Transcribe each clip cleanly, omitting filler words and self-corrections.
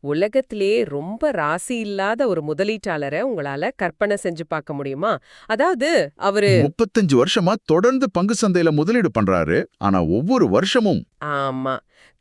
உலகத்திலேயே ரொம்ப ராசி இல்லாத ஒரு முதலீட்டாளரை உங்களால கற்பனை செஞ்சு பார்க்க முடியுமா? அதாவது அவரு 35 வருஷமா தொடர்ந்து பங்கு சந்தையில முதலீடு பண்றாரு. ஆனா ஒவ்வொரு வருஷமும் ஆமா,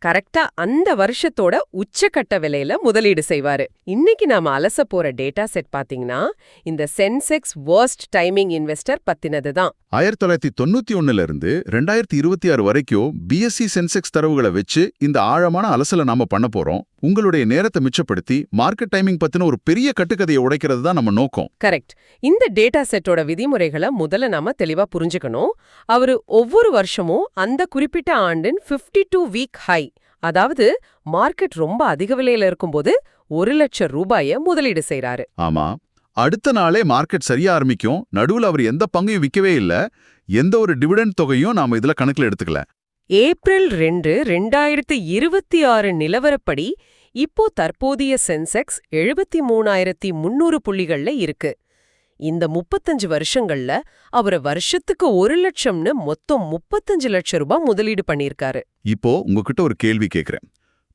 கரெக்ட்டா அந்த வருஷத்தோட உச்சக்கட்ட விலையில முதலீடு செய்வாரு. இன்னைக்கு நாம அலச போற டேட்டா செட் பாத்தீங்கன்னா, இந்த சென்செக்ஸ் வொர்ஸ்ட் டைமிங் இன்வெஸ்டர் பத்தினது தான். 1991ல இருந்து 2026 வரைக்கும் பிஎஸ்சி சென்செக்ஸ் தரவுகளை வச்சு இந்த ஆழமான அலசலை நாம பண்ண போறோம். உங்களுடைய நேரத்தை மிச்சப்படுத்தி மார்க்கெட் டைமிங் பத்தின ஒரு பெரிய கட்டுக்கதையை உடைக்கிறது தான் நம்ம நோக்கம். கரெக்ட். இந்த டேட்டா செட்டோட விதிமுறைகளை முதல்ல நாம தெளிவா புரிஞ்சுக்கணும். அவரு ஒவ்வொரு வருஷமும் அந்த குறிப்பிட்ட ஆண்டின் 52 வீக் ஹை, அதாவது மார்க்கெட் ரொம்ப அதிக விலையில இருக்கும்போது 1,00,000 ரூபாய முதலீடு செய்றாரு. ஆமா, அடுத்த நாளே மார்க்கெட் சரியா ஆரம்பிக்கும். நடுவுல அவர் எந்த பங்கையும் விற்கவே இல்ல. எந்த ஒரு டிவிடெண்ட் தொகையும் நாம இதுல கணக்குல எடுத்துக்கல. ஏப்ரல் 2, 2026 நிலவரப்படி இப்போ தற்போதைய சென்செக்ஸ் 73,300 புள்ளிகள்ல இருக்கு. இந்த 35 வருஷங்கள்ல அவர் வருஷத்துக்கு 1,00,000ன்னு மொத்தம் 35 லட்சம் ரூபாய் முதலீடு பண்ணியிருக்காரு. இப்போ உங்ககிட்ட ஒரு கேள்வி கேக்குறேன்.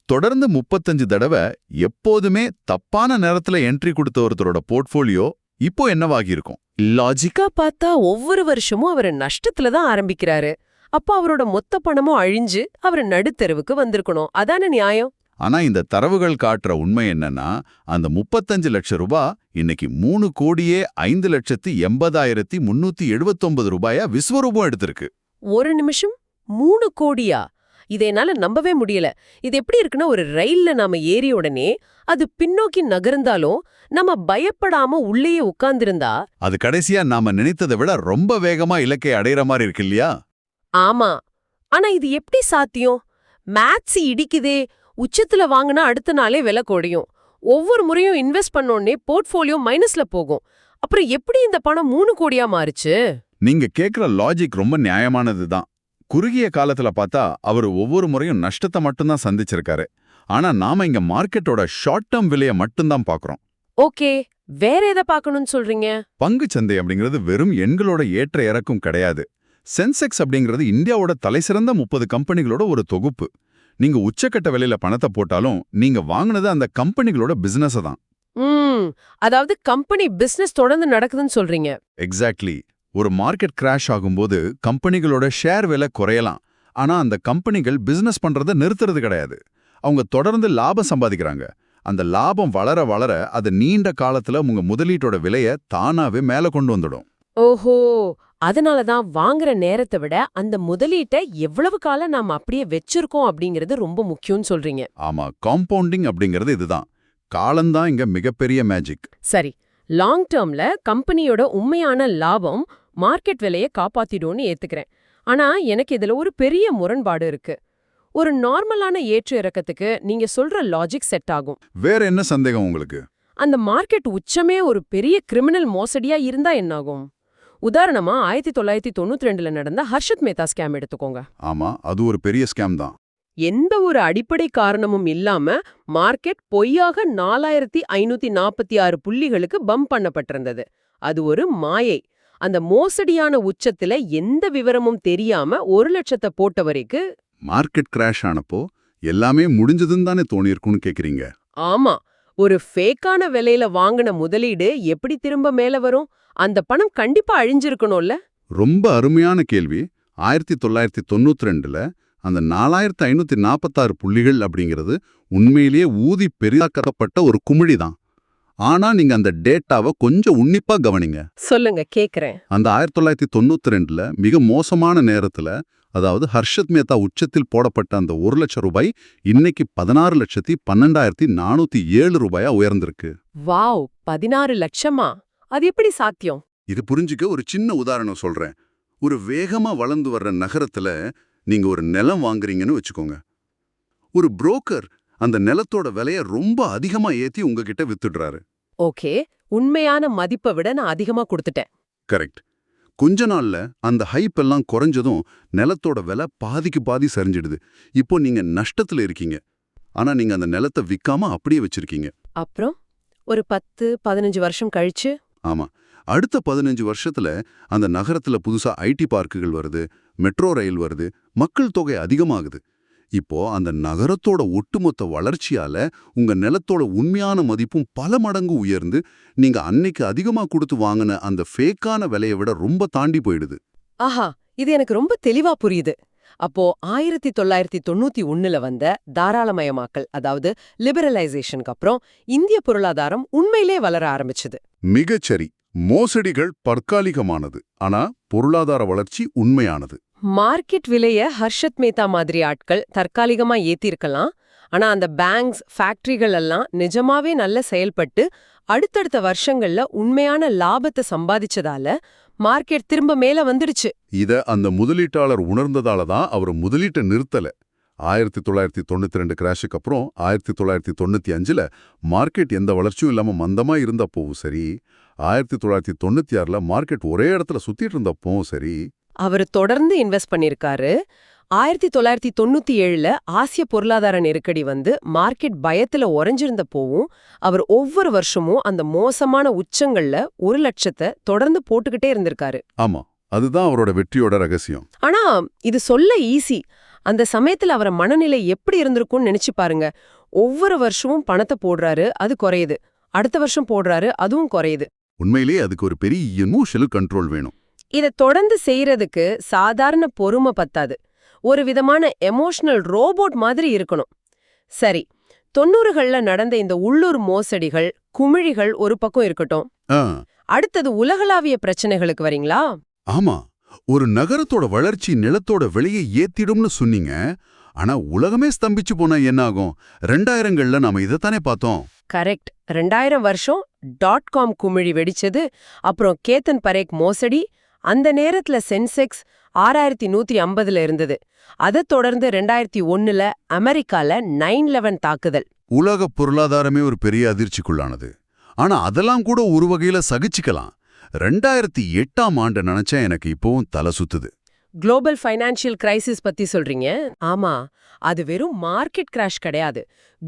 தொடர்ந்து 35 தடவை எப்போதுமே தப்பான நேரத்துல என்ட்ரி கொடுத்த ஒருத்தரோட போர்ட்ஃபோலியோ இப்போ என்னவாகி இருக்கும்? லாஜிக்கா பார்த்தா ஒவ்வொரு வருஷமும் அவர் நஷ்டத்துல தான் ஆரம்பிக்கிறாரு. அப்ப அவரோட மொத்த பணமும் அழிஞ்சு அவர் நடுத்தெருவுக்கு வந்திருக்கணும். அதான நியாயம்? ஆனா இந்த தரவுகள் காட்டுற உண்மை என்னன்னா, அந்த 35 லட்சம் ரூபாய் இன்னைக்கு 3,5,80,379 ரூபாயா விஸ்வரூபம் எடுத்திருக்கு. ஒரு நிமிஷம், 3 கோடியா? இதை என்னால நம்பவே முடியல. இது எப்படி இருக்குன்னா, ஒரு ரயில்ல நாம ஏறிய உடனே அது பின்னோக்கி நகர்ந்தாலும் நம்ம பயப்படாம உள்ளேயே உட்கார்ந்திருந்தா. அது கடைசியா நாம நினைத்ததை விட ரொம்ப வேகமா இலக்கை அடையிற மாதிரி இருக்கு இல்லையா? ஆமா. ஆனா இது எப்படி சாத்தியம்? மேத்ஸ் இடிக்குதே. உச்சத்துல வாங்கினா அடுத்த நாளே விலை குறையும். ஒவ்வொரு முறையும் இன்வெஸ்ட் பண்ணோன்னே போர்ட்ஃபோலியோ மைனஸ்ல போகும். அப்புறம் எப்படி இந்த பணம் 3 கோடியா மாறுச்சு? நீங்க கேக்குற லாஜிக் ரொம்ப நியாயமானது தான். குறுகிய காலத்துல பார்த்தா அவர் ஒவ்வொரு முறையும் நஷ்டத்தை மட்டும்தான் சந்திச்சிருக்காரு. ஆனா நாம இங்க மார்க்கெட்டோட ஷார்ட் டேர்ம் விலையை மட்டும்தான் பாக்குறோம். ஓகே, வேற எதை பார்க்கணும்னு சொல்றீங்க? பங்குச் சந்தை அப்படிங்கிறது வெறும் எண்களோட ஏற்ற இறக்கும் கிடையாது. சென்செக்ஸ் அப்படிங்கிறது இந்தியாவோட தலைசிறந்த 30 கம்பெனிகளோட ஒரு தொகுப்பு. நீங்க உச்சக்கட்ட விலையில பணத்தை போட்டாலும் நீங்க வாங்குனது அந்த கம்பெனிகளோட பிசினஸ் தான். அதாவது கம்பெனி பிசினஸ் தொடர்ந்து நடக்குதுன்னு சொல்றீங்க. எக்ஸாக்ட்லி. ஒரு மார்க்கெட் கிராஷ் ஆகும்போது கம்பெனிகளோட ஷேர் விலை குறையலாம். ஆனா அந்த கம்பெனிகள் பிசினஸ் பண்றதை நிறுத்துறது கிடையாது. அவங்க தொடர்ந்து லாபம் சம்பாதிக்கிறாங்க. அந்த லாபம் வளர வளர அது நீண்ட காலத்துல உங்க முதலீட்டோட விலையை தானாவே மேல கொண்டு வந்துடும். ஓஹோ, அதனாலதான் வாங்குற நேரத்தை விட அந்த முதலீட்டை எவ்வளவு காலம் நாம அப்படியே வச்சிருக்கோம் அப்படிங்கிறது ரொம்ப முக்கியம்னு சொல்றீங்க. ஆமா, காம்பவுண்டிங் அப்படிங்கிறது இதுதான். காலம்தான் இங்க மிகப்பெரிய மேஜிக். சரி, லாங் டேர்ம்ல கம்பெனியோட உண்மையான லாபம் மார்க்கெட் விலையை காப்பாத்திடும்னு ஏத்துக்கிறேன். ஆனா எனக்கு இதுல ஒரு பெரிய முரண்பாடு இருக்கு. ஒரு நார்மலான ஏற்ற இறக்கத்துக்கு நீங்க சொல்ற லாஜிக் செட் ஆகும். வேற என்ன சந்தேகம் உங்களுக்கு? அந்த மார்க்கெட் உச்சமே ஒரு பெரிய கிரிமினல் மோசடியா இருந்தா என்னாகும்? உதாரணமா 1992ல நடந்த ஹர்ஷத் மேத்தா ஸ்கேம் எடுத்துக்கோங்க. ஆமா, அது ஒரு பெரிய ஸ்கேம் தான். எந்த ஒரு அடிப்படை காரணமும் இல்லாம மார்க்கெட் பொய்யாக 4,546 புள்ளிகளுக்கு பம்ப் பண்ணப்பட்டிருந்தது. அது ஒரு மாயை. அந்த மோசடியான உச்சத்துல எந்த விவரமும் தெரியாம 1,00,000 போட்டவரைக்கு மார்க்கெட் கிராஷ் ஆனப்போ எல்லாமே முடிஞ்சதுன்னு தானே தோணியிருக்கும்னு கேக்குறீங்க? ஆமா, ஒரு ஃபேக்கான விலையில வாங்கின முதலீடு எப்படி திரும்ப மேல வரும்? அந்த பணம் கண்டிப்பா அழிஞ்சிருக்கணும்ல. ரொம்ப அருமையான கேள்வி. 1992ல அந்த 4,546 புள்ளிகள் அப்படிங்கிறது உண்மையிலேயே ஊதி பெரிதாக்கப்பட்ட ஒரு குமிழி தான். ஆனா நீங்க அந்த டேட்டாவை கொஞ்சம் உன்னிப்பா கவனிங்க. சொல்லுங்க, கேக்குறேன். அந்த 1992ல மிக மோசமான நேரத்துல, அதாவது ஹர்ஷத் மேத்தா உச்சத்தில் போடப்பட்ட அந்த 1,00,000 ரூபாய் இன்னைக்கு 16,12,407 ரூபாயா உயர்ந்திருக்கு. வாவ், 16 லட்சமா? அது எப்படி சாத்தியம்? இது புரிஞ்சுக்க ஒரு சின்ன உதாரணம் சொல்றேன். ஒரு வேகமா வளர்ந்து வர்ற நகரத்துல நீங்க ஒரு நிலம் வாங்குறீங்கன்னு வச்சுக்கோங்க. ஒரு புரோக்கர் அந்த நிலத்தோட விலைய ரொம்ப அதிகமா ஏத்தி உங்ககிட்ட வித்துடுறாரு. ஓகே, உண்மையான மதிப்பை விட நான் அதிகமா கொடுத்துட்டேன். கரெக்ட். கொஞ்ச நாள்ல அந்த ஹைப் எல்லாம் குறைஞ்சதும் நிலத்தோட விலை பாதிக்கு பாதி சரிஞ்சிடுது. இப்போ நீங்க நஷ்டத்துல இருக்கீங்க. ஆனா நீங்க அந்த நிலத்தை விக்காம அப்படியே வச்சிருக்கீங்க. அப்புறம் ஒரு 10-15 வருஷம் கழிச்சு? ஆமா, அடுத்த 15 வருஷத்துல அந்த நகரத்துல புதுசா ஐடி பார்க்குகள் வருது, மெட்ரோ ரயில் வருது, மக்கள் தொகை அதிகமாகுது. இப்போ அந்த நகரத்தோட ஒட்டுமொத்த வளர்ச்சியால உங்க நிலத்தோட உண்மையான மதிப்பும் பல மடங்கு உயர்ந்து நீங்க அன்னைக்கு அதிகமா கொடுத்து வாங்கின அந்த ஃபேக்கான விலையை விட ரொம்ப தாண்டி போயிடுது. ஆஹா, இது எனக்கு ரொம்ப தெளிவா புரியுது. அப்போ 1991ல வந்த தாராளமயமாக்கல், அதாவது லிபரலைசேஷனுக்கு அப்புறம் இந்திய பொருளாதாரம் உண்மையிலே வளர ஆரம்பிச்சது. மிகச்சரி. மோசடிகள் தற்காலிகமானது, ஆனா பொருளாதார வளர்ச்சி உண்மையானது. மார்க்கெட் விலைய ஹர்ஷத் மேத்தா மாதிரி ஆட்கள் தற்காலிகமா ஏத்திருக்கலாம். ஆனா அந்த பேங்க்ஸ், ஃபேக்டரிகள் எல்லாம் நிஜமாவே நல்ல செயல்பட்டு அடுத்தடுத்த வருஷங்கள்ல உண்மையான லாபத்தை சம்பாதிச்சதால மார்க்கெட் திரும்ப மேல வந்துடுச்சு. இத அந்த முதலீட்டாளர் உணர்ந்ததால தான் அவர் முதலீட்டை நிறுத்தல. 1992 கிராஷுக்கு அப்புறம் 1995ல மார்க்கெட் எந்த வளர்ச்சியும் இல்லாம மந்தமா இருந்தப்பவும் சரி, 1996ல மார்க்கெட் ஒரே இடத்துல சுத்திட்டு இருந்தப்பவும் சரி, அவர் தொடர்ந்து இன்வெஸ்ட் பண்ணிருக்காரு. 1997ல ஆசிய பொருளாதார நெருக்கடி வந்து மார்க்கெட் பயத்துல உறைஞ்சிருந்தப்போவும் அவர் ஒவ்வொரு வருஷமும் அந்த மோசமான உச்சங்கள்ல 1,00,000 தொடர்ந்து போட்டுக்கிட்டே இருந்திருக்காரு. ஆமா, அதுதான் அவரோட வெற்றியோட ரகசியம். ஆனா இது சொல்ல ஈஸி. அந்த சமயத்துல அவர மனநிலை எப்படி இருந்திருக்கும்னு நினைச்சு பாருங்க. ஒவ்வொரு வருஷமும் பணத்தை போடுறாரு, அது குறையுது. அடுத்த வருஷம் போடுறாரு, அதுவும் குறையுது. உண்மையிலேயே அதுக்கு ஒரு பெரிய எமோஷனல் கண்ட்ரோல் வேணும். இத தொடர்ந்து செய்யறதுக்கு சாதாரண பொறுமை பத்தாது. ஒரு விதமான எமோஷனல் ரோபோட் மாதிரி இருக்கணும். சரி, 90கள்ல நடந்த இந்த உள்ளூர் மோசடிகள், குமிழிகள் ஒரு பக்கம் இருக்கட்டும். ஆ, அடுத்தது உலகளாவிய பிரச்சனைகளுக்கு வரீங்களா? ஆமா, ஒரு நகரத்தோட வளர்ச்சி நிலத்தோட விலையை ஏத்திடும்னு சொன்னீங்க. ஆனா உலகமே ஸ்தம்பிச்சு போனா என்ன ஆகும்? 2000கள்ல நாம இதைத்தானே பார்த்தோம். கரெக்ட். 2000 வருஷம் .com குமிழி வெடிச்சது. அப்புறம் கேத்தன் பரேக் மோசடி. அந்த நேரத்துல சென்செக்ஸ் 6150ல இருந்தது. அதைத் தொடர்ந்து 2001ல அமெரிக்கால 9/11 தாக்குதல். உலக பொருளாதாரமே ஒரு பெரிய அதிர்ச்சிக்குள்ளானது. ஆனா அதெல்லாம் கூட ஒரு வகையில சகிச்சுக்கலாம். 2008ஆம் ஆண்டு நினைச்சா எனக்கு இப்பவும் தலை சுத்துது. குளோபல் ஃபைனான்சியல் கிரைசிஸ் பத்தி சொல்றீங்க? ஆமா, அது வெறும் மார்க்கெட் கிராஷ் கிடையாது.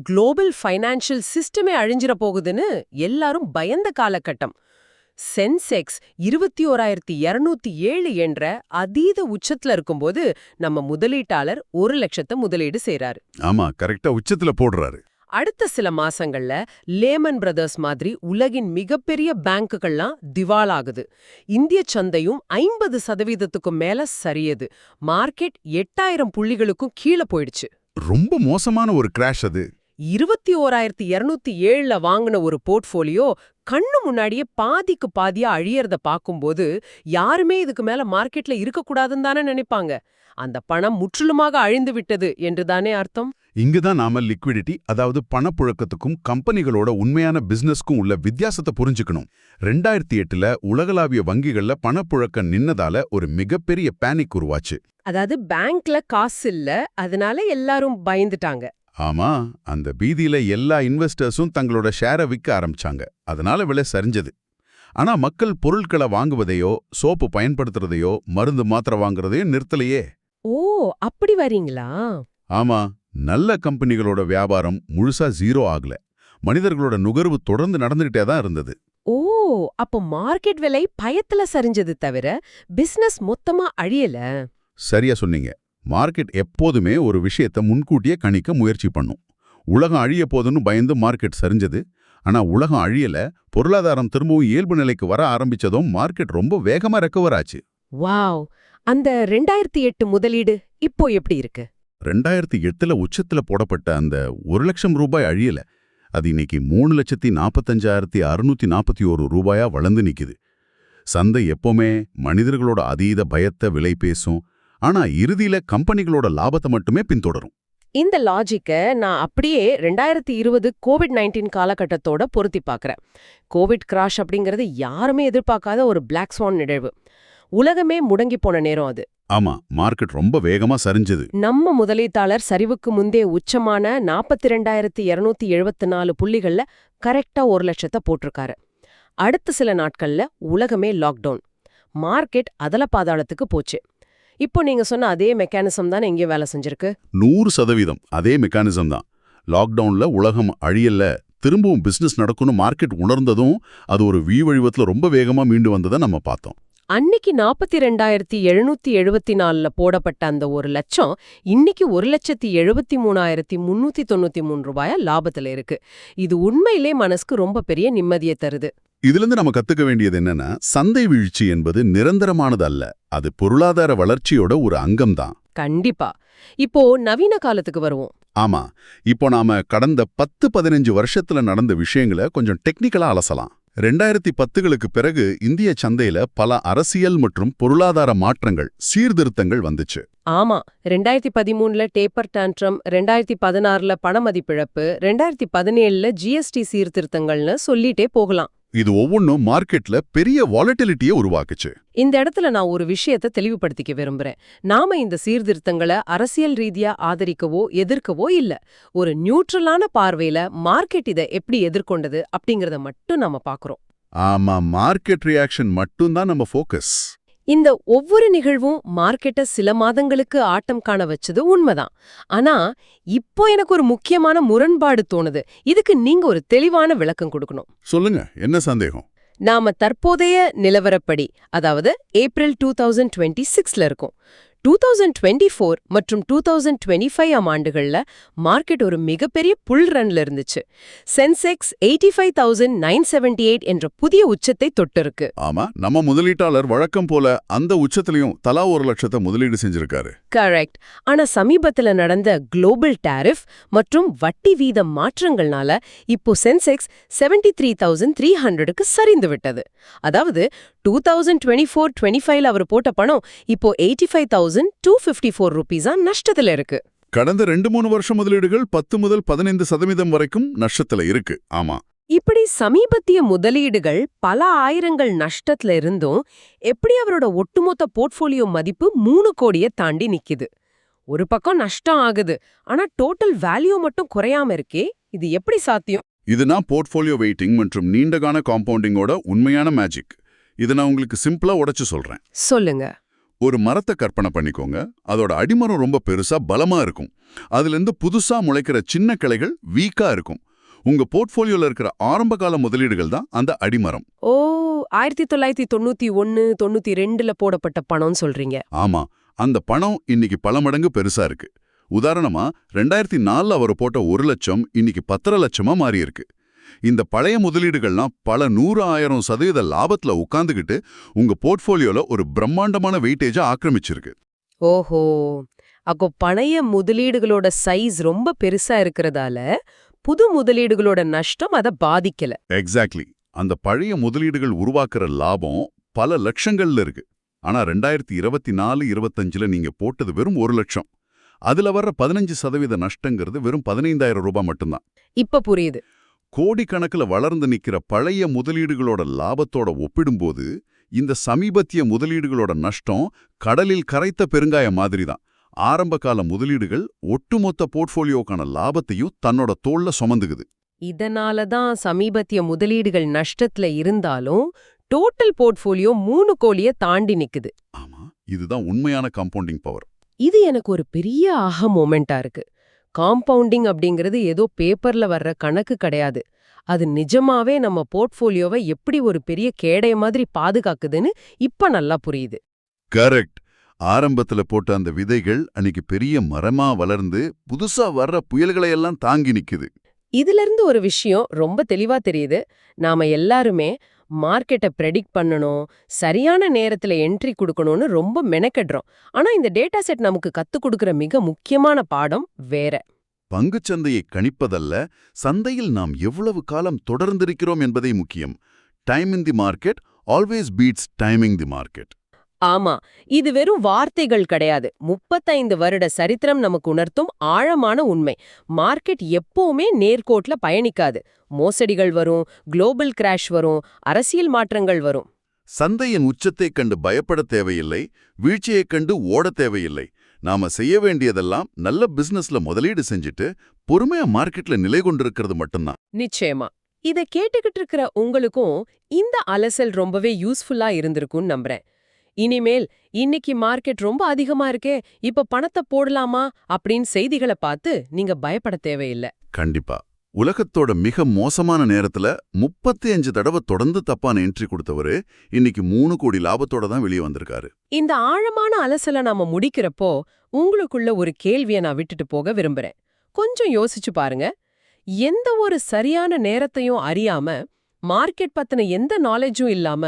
குளோபல் ஃபைனான்சியல் சிஸ்டமே அழிஞ்சிர போகுதுன்னு எல்லாரும் பயந்த காலகட்டம். சென்செக்ஸ் 21,207 என்ற அதீத உச்சத்துல இருக்கும்போது நம்ம முதலீட்டாளர் 1,00,000 முதலீடு செய்றாரு. ஆமா, கரெக்டா உச்சத்துல போடுறாரு. அடுத்த சில மாசங்கள்ல லேமன் பிரதர்ஸ் மாதிரி உலகின் மிகப்பெரிய பேங்குகள்லாம் திவாலாகுது. இந்திய சந்தையும் 50% மேல சரியுது. மார்க்கெட் 8000 புள்ளிகளுக்கும் கீழே போயிடுச்சு. ரொம்ப மோசமான ஒரு கிராஷ் அது. 21,207ல வாங்கின ஒரு போர்ட்ஃபோலியோ கண்ணு முன்னாடியே பாதிக்கு பாதியா அழியறத பாக்கும்போது யாருமே இதுக்கு மேல மார்க்கெட்ல இருக்கக்கூடாதுன்னு தானே நினைப்பாங்க. அந்த பணம் முற்றிலுமாக அழிந்து விட்டது என்றுதானே அர்த்தம். இங்குதான் நாம லிக்விடிட்டி, அதாவது பணப்புழக்கத்துக்கும் கம்பெனிகளோட உண்மையான பிசினஸ்க்கும் உள்ள வித்தியாசத்தை புரிஞ்சுக்கணும். 2008ல உலகளாவிய வங்கிகள்ல பணப்புழக்கம் நின்னதால ஒரு மிகப்பெரிய பேனிக் உருவாச்சு. அதாவது பேங்க்ல காசு இல்ல, அதனால எல்லாரும் பயந்துட்டாங்க. ஆமா, அந்த பீதியில எல்லா இன்வெஸ்டர்ஸும் தங்களோட ஷேரை விற்க ஆரம்பிச்சாங்க. அதனால விலை சரிஞ்சது. ஆனா மக்கள் பொருட்களை வாங்குவதையோ, சோப்பு பயன்படுத்துறதையோ, மருந்து மாத்திரை வாங்குறதையோ நிறுத்தலையே. ஓ, அப்படி வரீங்களா? ஆமா, நல்ல கம்பெனிகளோட வியாபாரம் முழுசா ஜீரோ ஆகல. மனிதர்களோட நுகர்வு தொடர்ந்து நடந்துகிட்டே தான் இருந்தது. ஓ, அப்ப மார்க்கெட் விலை பயத்துல சரிஞ்சது தவிர பிசினஸ் மொத்தமா அழியல. சரியா சொன்னீங்க. மார்க்கெட் எப்போதுமே ஒரு விஷயத்தை முன்கூட்டியே கணிக்க முயற்சி பண்ணும். உலகம் அழிய போதுன்னு பயந்து மார்க்கெட் சரிஞ்சது. ஆனா உலகம் அழியல, பொருளாதாரம் திரும்பவும் இயல்பு நிலைக்கு வர ஆரம்பிச்சதும் மார்க்கெட் ரொம்ப வேகமா ரெக்கவர் ஆச்சு. வாவ், அந்த 2008 முதலீடு இப்போ எப்படி இருக்கு? 2008ல உச்சத்துல போடப்பட்ட அந்த 1,00,000 ரூபாய் அழியல. அது இன்னைக்கு 3,45,641 ரூபாயா வளர்ந்து நிக்குது. சந்தை எப்பவுமே மனிதர்களோட அதீத பயத்தை விலை பேசும். ஆனா இறுதியில கம்பெனிகளோட லாபத்தை மட்டுமே பின்தொடரும். இந்த லாஜிக்க நான் அப்படியே 2020 COVID-19 காலகட்டத்தோட பொருத்தி பார்க்கறேன். கோவிட் கிராஷ் அப்படிங்கிறது யாருமே எதிர்பார்க்காத ஒரு பிளாக் ஸ்வான் நிகழ்வு. உலகமே முடங்கி போன நேரம் அது. ஆமா, மார்க்கெட் ரொம்ப வேகமா சரிஞ்சது. நம்ம முதலீட்டாளர் சரிவுக்கு முந்தைய உச்சமான 42,274 புள்ளிகள்ல கரெக்டா 1,00,000 போட்டிருக்காரு. அடுத்த சில நாட்கள்ல உலகமே லாக்டவுன். மார்க்கெட் அதல பாதாளத்துக்கு போச்சு. இப்போ நீங்க சொன்ன அதே மெக்கானிசம் தான் எங்கேயும் வேலை செஞ்சிருக்கு. 100% அதே மெக்கானிசம் தான். லாக்டவுன்ல உலகம் அழியல, திரும்பவும் பிசினஸ் நடக்கும்னு மார்க்கெட் உணர்ந்ததும் அது ஒரு வழிவத்துல ரொம்ப வேகமா மீண்டு வந்ததை நம்ம பார்த்தோம். அன்னைக்கு 42,774ல போடப்பட்ட அந்த 1,00,000 இன்னைக்கு 1,73,393 ரூபாயா லாபத்துல இருக்கு. இது உண்மையிலே மனசுக்கு ரொம்ப பெரிய நிம்மதியை தருது. இதிலிருந்து நம்ம கத்துக்க வேண்டியது என்னன்னா, சந்தை வீழ்ச்சி என்பது நிரந்தரமானது அல்ல. அது பொருளாதார வளர்ச்சியோட ஒரு அங்கம்தான். கண்டிப்பா. இப்போ நவீன காலத்துக்கு வருவோம். ஆமா, இப்போ நாம கடந்த 10-15 வருஷத்துல நடந்த விஷயங்களை கொஞ்சம் டெக்னிக்கலா அலசலாம். 2010களுக்கு பிறகு இந்திய சந்தையில பல அரசியல் மற்றும் பொருளாதார மாற்றங்கள், சீர்திருத்தங்கள் வந்துச்சு. ஆமா, 2013ல டேப்பர் டான்ட்ரம், 2016ல பணமதிப்பிழப்பு, 2017ல ஜிஎஸ்டி சீர்திருத்தங்கள்னு சொல்லிட்டே போகலாம். இது ஒவ்வொன்றும் மார்க்கெட்ல பெரிய வாலட்டிலிட்டியை உருவாக்குச்சு. இந்த இடத்துல நான் ஒரு விஷயத்தை தெளிவுபடுத்திக்க விரும்புறேன். நாம இந்த சீர்திருத்தங்களை அரசியல் ரீதியா ஆதரிக்கவோ எதிர்க்கவோ இல்ல. ஒரு நியூட்ரலான பார்வையில மார்க்கெட் இதை எப்படி எதிர்கொண்டது அப்படிங்கறத மட்டும் நாம பாக்குறோம். ஆமா, மார்க்கெட் ரியாக்ஷன் மட்டும்தான் நம்ம ஃபோக்கஸ். இந்த ஒவ்வொரு நிகழ்வும் மார்க்கெட்ட சில மாதங்களுக்கு ஆட்டம் காண வச்சது உண்மைதான். ஆனா இப்போ எனக்கு ஒரு முக்கியமான முரண்பாடு தோணுது. இதுக்கு நீங்க ஒரு தெளிவான விளக்கம் கொடுக்கணும். சொல்லுங்க, என்ன சந்தேகம்? நாம தற்போதைய நிலவரப்படி, அதாவது ஏப்ரல் 2026ல இருக்கோம். 2024 மற்றும் 2025 ஆண்டுகள்ல மார்க்கெட் ஒரு மிகப்பெரிய புல் ரன்ல இருந்துச்சு. சென்செக்ஸ் 85,978 என்ற புதிய உச்சத்தை தொட்டிருக்கு. ஆமா, நம்ம முதலீட்டாளர் வழக்கம் போல அந்த உச்சத்திலையும் தலா 1,00,000 முதலீடு செஞ்சிருக்காரு. கரெக்ட். ஆனா சமீபத்துல நடந்த குளோபல் டாரிஃப் மற்றும் வட்டி வீத மாற்றங்கள்னால இப்போ சென்செக்ஸ் 73,300க்கு சரிந்து விட்டது. அதாவது 2024-25ல அவர் போட்ட பணம் இப்போ 85,254 ரூபீஸா நஷ்டத்துல இருக்கு. கடந்த 2-3 வருஷம் முதலீடுகள் 10 முதல் 15% வரைக்கும் நஷ்டத்துல இருக்கு. ஆமா, இப்படி சமீபத்திய முதலீடுகள் பல ஆயிரங்கள் நஷ்டத்துல இருந்தும் எப்படி அவரோட ஒட்டுமொத்த போர்ட்ஃபோலியோ மதிப்பு 3 கோடியை தாண்டி நிக்குது. ஒரு பக்கம் நஷ்டம் ஆகுது, ஆனா டோட்டல் வேல்யூ மட்டும் குறையாம இருக்கே, இது எப்படி சாத்தியம்? இதுதான் போர்ட்ஃபோலியோ வெயிட்டிங் மற்றும் நீண்டகால காம்பவுண்டிங்கோட உண்மையான மேஜிக். இதை நான் உங்களுக்கு சிம்பிளா உடைச்சு சொல்றேன். சொல்லுங்க. ஒரு மரத்தை கற்பனை பண்ணிக்கோங்க. அதோட அடிமரம் ரொம்ப பெருசா பலமா இருக்கும். அதிலிருந்து புதுசா முளைக்கிற சின்ன கிளைகள் வீக்கா இருக்கும். உங்க போர்ட்ஃபோலியோல இருக்கிற ஆரம்பகால முதலீடுகள் தான் அந்த அடிமரம். ஓ, 1991-92ல போடப்பட்ட பணம் சொல்றீங்க. ஆமா, அந்த பணம் இன்னைக்கு பல மடங்கு பெருசா இருக்கு. உதாரணமா 2004ல அவர் போட்ட 1,00,000 இன்னைக்கு 10 லட்சமா மாறி இருக்கு. இந்த பழைய முதலீடுகள்லாம் பல 100,000% லாபத்துல உட்கார்ந்துகிட்டு உங்க போர்ட்ஃபோலியோல ஒரு பிரம்மாண்டமான வெயிட்டேஜை ஆக்கிரமிச்சிருக்கு. ஓஹோ, அப்போ பழைய முதலீடுகளோட சைஸ் ரொம்ப பெருசா இருக்கிறதால புது முதலீடுகளோட நஷ்டம் அதை பாதிக்கல. எக்ஸாக்ட்லி. அந்த பழைய முதலீடுகள் உருவாக்குற லாபம் பல லட்சங்கள்ல இருக்கு. ஆனா 2024-25ல நீங்க போட்டது வெறும் 1,00,000. அதுல வர்ற 15% நஷ்டங்கிறது வெறும் 15,000 ரூபாய் மட்டும்தான். இப்ப புரியுது. கோடிக்கணக்கில் வளர்ந்து நிக்கிற பழைய முதலீடுகளோட லாபத்தோட ஒப்பிடும்போது இந்த சமீபத்திய முதலீடுகளோட நஷ்டம் கடலில் கரைத்த பெருங்காயம் மாதிரி தான். ஆரம்பகால முதலீடுகள் ஒட்டுமொத்த போர்ட்ஃபோலியோக்கான லாபத்தையும் தன்னோட தோள்ல சுமந்துக்குது. இதனால தான் சமீபத்திய முதலீடுகள் நஷ்டத்துல இருந்தாலும் டோட்டல் போர்ட்ஃபோலியோ 3 கோடியை தாண்டி நிக்குது. ஆமா, இதுதான் உண்மையான காம்பவுண்டிங் பவர். இது எனக்கு ஒரு பெரிய ஆஹா மொமெண்டா இருக்கு. காம்பவுண்டிங் அப்படிங்கிறது ஏதோ பேப்பர்ல வர்ற கணக்கு கிடையாது. அது நிஜமாவே நம்ம போர்ட்ஃபோலியோவை எப்படி ஒரு பெரிய கேடய மாதிரி பாதுகாக்குதுன்னு இப்ப நல்லா புரியுது. கரெக்ட். ஆரம்பத்துல போட்ட அந்த விதைகள் அன்னைக்கு பெரிய மரமா வளர்ந்து புதுசா வர்ற புயல்களையெல்லாம் தாங்கி நிக்குது. இதிலிருந்து ஒரு விஷயம் ரொம்ப தெளிவா தெரியுது. நாம எல்லாருமே மார்க்கெட்டை ப்ரெடிக்ட் பண்ணணும், சரியான நேரத்துல என்ட்ரி கொடுக்கணும்னு ரொம்ப மெனக்கெடுறோம். ஆனா இந்த டேட்டா செட் நமக்கு கத்துக் கொடுக்கிற மிக முக்கியமான பாடம் வேற. பங்குச்சந்தையை கணிப்பதல்ல, சந்தையில் நாம் எவ்வளவு காலம் தொடர்ந்திருக்கிறோம் என்பதே முக்கியம். Time in the market always beats timing the market. ஆமா, இது வெறும் வார்த்தைகள் கிடையாது. 35 வருட சரித்திரம் நமக்கு உணர்த்தும் ஆழமான உண்மை. மார்க்கெட் எப்பவுமே நேர்கோட்ல பயணிக்காது. மோசடிகள் வரும், குளோபல் கிராஷ் வரும், அரசியல் மாற்றங்கள் வரும். சந்தையின் உச்சத்தைக் கண்டு பயப்பட தேவையில்லை, வீழ்ச்சியைக் கண்டு ஓட தேவையில்லை. நாம செய்ய வேண்டியதெல்லாம் நல்ல பிசினஸ்ல முதலீடு செஞ்சுட்டு பொறுமையா மார்க்கெட்ல நிலை கொண்டிருக்கிறது மட்டும்தான். நிச்சயமா. இத கேட்டுக்கிட்டு இருக்கிற உங்களுக்கும் இந்த அலசல் ரொம்பவே யூஸ்ஃபுல்லா இருந்திருக்கும்னு நம்புறேன். இனிமேல் இன்னைக்கு மார்க்கெட் ரொம்ப அதிகமா இருக்கே, இப்ப பணத்தை போடலாமா அப்படின்னு செய்திகளை பார்த்து நீங்க பயப்பட தேவையில்லை. கண்டிப்பா. உலகத்தோட மிக மோசமான நேரத்துல 35 தடவை தொடர்ந்து தப்பான என்ட்ரி கொடுத்தவரு இன்னைக்கு 3 கோடி லாபத்தோட தான் வெளியே வந்திருக்காரு. இந்த ஆழமான அலசலை நாம முடிக்கிறப்போ உங்களுக்குள்ள ஒரு கேள்வியை நான் விட்டுட்டு போக விரும்புறேன். கொஞ்சம் யோசிச்சு பாருங்க. எந்த ஒரு சரியான நேரத்தையும் அறியாம, மார்க்கெட் பத்தின எந்த நாலேஜும் இல்லாம,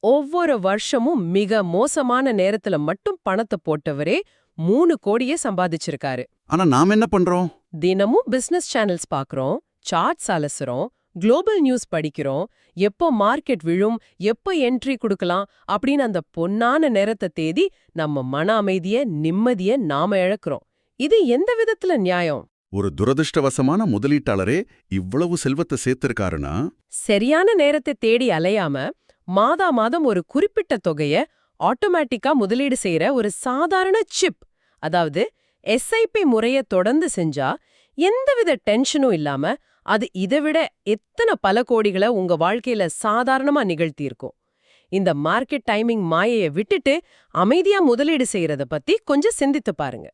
ஒவ்வொரு வருஷமும் மிக மோசமான நேரத்துல மட்டும் பணத்தை போட்டவரே 3 கோடியே சம்பாதிச்சிருக்காரு. ஆனா நாம என்ன பண்றோம்? தினமும் பிசினஸ் சேனல்ஸ் பார்க்கறோம், சார்ட்ஸ் அலசுறோம், குளோபல் நியூஸ் படிக்கிறோம், எப்போ மார்க்கெட் விழும், எப்போ என்ட்ரி கொடுக்கலாம் அப்படின்னு அந்த பொன்னான நேரத்தை தேடி நம்ம மன அமைதிய, நிம்மதிய நாம இழக்கிறோம். இது எந்த விதத்துல நியாயம்? ஒரு துரதிருஷ்டவசமான முதலீட்டாளரே இவ்வளவு செல்வத்தை சேர்த்திருக்காருன்னா, சரியான நேரத்தை தேடி அலையாம, மாதா மாதம் ஒரு குறிப்பிட்ட தொகைய ஆட்டோமேட்டிக்கா முதலீடு செய்யற ஒரு சாதாரண சிப், அதாவது எஸ்ஐபி முறைய தொடர்ந்து செஞ்சா எந்தவித டென்ஷனும் இல்லாம, அது இதைவிட எத்தனை பல கோடிகளை உங்க வாழ்க்கையில சாதாரணமா நிகழ்த்தியிருக்கும். இந்த மார்க்கெட் டைமிங் மாயைய விட்டுட்டு அமைதியா முதலீடு செய்யறத பத்தி கொஞ்சம் சிந்தித்து பாருங்க.